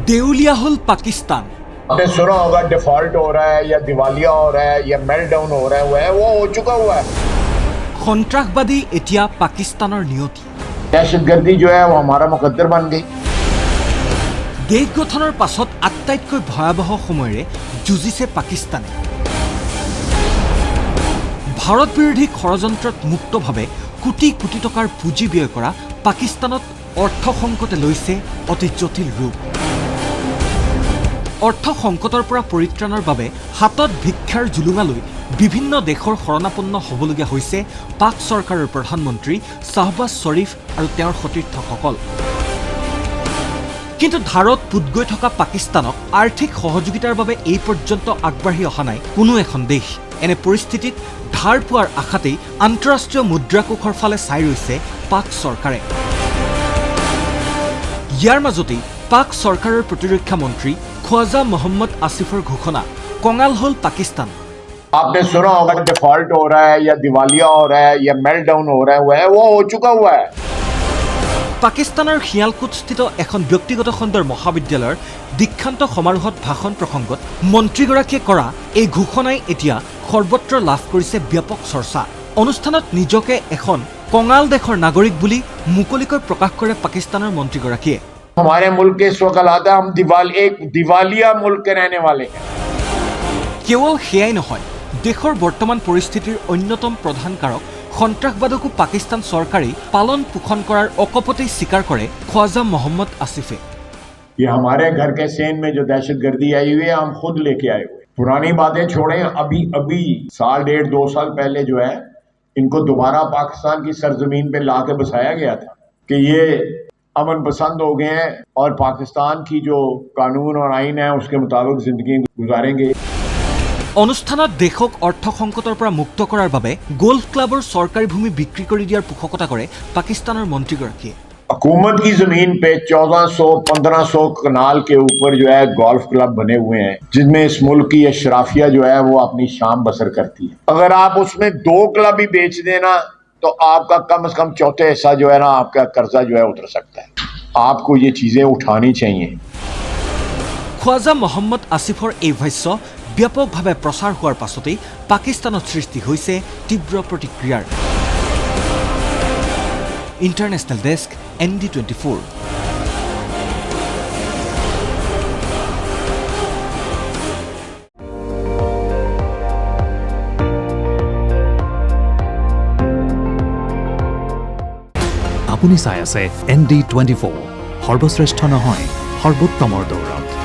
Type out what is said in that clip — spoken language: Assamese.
देउलिया हल पाकिस्तान। आपने सुना होगा डिफॉल्ट हो रहा है या दिवालिया हो रहा है या मेल्टडाउन हो रहा है, वो हो चुका हुआ है। সন্ত্ৰাসবাদী এতিয়া পাকিস্তানৰ নিয়তি। दहशतगर्दी जो है वो हमारा मुकद्दर बन गई। देश गठনৰ পাছত আটাইতকৈ ভয়াবহ সময়ৰে যুঁজিছে পাকিস্তানে। ভাৰত বিৰোধী ষড়যন্ত্ৰত মুক্তভাৱে কোটি কোটি টকাৰ পুঁজি ব্যয় কৰা পাকিস্তানত অৰ্থ সংকটে লৈছে অতি জটিল ৰূপ। অৰ্থ সংকটৰ পৰা পৰিত্ৰাণৰ বাবে হাতত ভিক্ষাৰ জুলুঙা লৈ বিভিন্ন দেশৰ শৰণাপন্ন হ'বলগীয়া হৈছে পাক চৰকাৰৰ প্ৰধানমন্ত্ৰী শ্বাহবাজ শ্বৰীফ আৰু তেওঁৰ সতীৰ্থসকল। কিন্তু ধাৰত পুত গৈ থকা পাকিস্তানক আৰ্থিক সহযোগিতাৰ বাবে এই পৰ্যন্ত আগবাঢ়ি অহা নাই কোনো এখন দেশ। এনে পৰিস্থিতিত ধাৰ পোৱাৰ আশাতেই আন্তঃৰাষ্ট্ৰীয় মুদ্ৰাকোষৰ ফালে চাই ৰৈছে পাক চৰকাৰে। ইয়াৰ মাজতেই পাক চৰকাৰৰ প্ৰতিৰক্ষা মন্ত্ৰী খ্বাজা মহম্মদ আসিফৰ ঘোষণা, কঙাল হল পাকিস্তান। आपने सुना होगा डिफॉल्ट हो रहा है या दिवालिया हो रहा है या मेल्टडाउन हो रहा है, वो हो चुका हुआ है। পাকিস্তানৰ শিয়ালকোটস্থিত এখন ব্যক্তিগত খণ্ডৰ মহাবিদ্যালয়ৰ দীক্ষান্ত সমাৰোহত ভাষণ প্ৰসংগত মন্ত্ৰীগৰাকীয়ে কৰা এই ঘোষণাই এতিয়া সৰ্বত্ৰ লাভ কৰিছে ব্যাপক চৰ্চা। অনুষ্ঠানত নিজকে এখন কঙাল দেশৰ নাগৰিক বুলি মুকলিকৈ প্ৰকাশ কৰে পাকিস্তানৰ মন্ত্ৰীগৰাকীয়ে। हमारे मुल्क के इस वक्त हालात हम एक दिवालिया मुल्क के रहने वाले हैं। केवल সেয়াই নহয়, দেশৰ বৰ্তমান পৰিস্থিতিৰ অন্যতম প্ৰধান কাৰক সন্ত্ৰাসবাদকো পাকিস্তান চৰকাৰে পালন পোষণ কৰাৰ অকপতেই স্বীকাৰ কৰে খ্বাজা মহম্মদ আসিফে। ये हमारे घर के सेन में जो दहशतगर्दी आई हुई है, हम खुद लेके आए हुए। पुरानी बातें छोड़ें, अभी साल डेढ़ 2 साल पहले जो है इनको दोबारा पाकिस्तान की सरजमीन पे ला के बसाया गया था कि ये अमन पसंद हो गए हैं और पाकिस्तान की जो कानून और आइन है उसके मुताबिक जिंदगी गुजारेंगे। অনুষ্ঠানত দেশক অৰ্থ সংকটৰ পৰা মুক্ত কৰাৰ বাবে গল্ফ ক্লাবৰ চৰকাৰী ভূমি বিক্ৰী কৰি দিয়াৰ পোষকতা কৰে পাকিস্তানৰ মন্ত্ৰীগৰাকীয়ে। हुकूमत की जमीन पे 1400-1500 कनाल के ऊपर जो है गोल्फ क्लब बने हुए हैं, जिसमें इस मुल्क की अशराफिया जो है वो अपनी शाम बसर करती है। अगर आप उसमें 2 क्लब ही बेच देना तो आपका कम से कम चौथे हिस्सा जो है ना आपका कर्जा जो है उतर सकता है। आपको ये चीजें उठानी चाहिए। খ্বাজা মহম্মদ আসিফৰ এই ভাষ্য ব্যাপকভাৱে প্ৰচাৰ হোৱাৰ পাছতেই পাকিস্তানত সৃষ্টি হৈছে তীব্ৰ প্ৰতিক্ৰিয়াৰ। International desk ND24। আপুনি চাই আছে ND24, সৰ্বশ্ৰেষ্ঠ নহয় সৰ্বোত্তমৰ দৌৰত।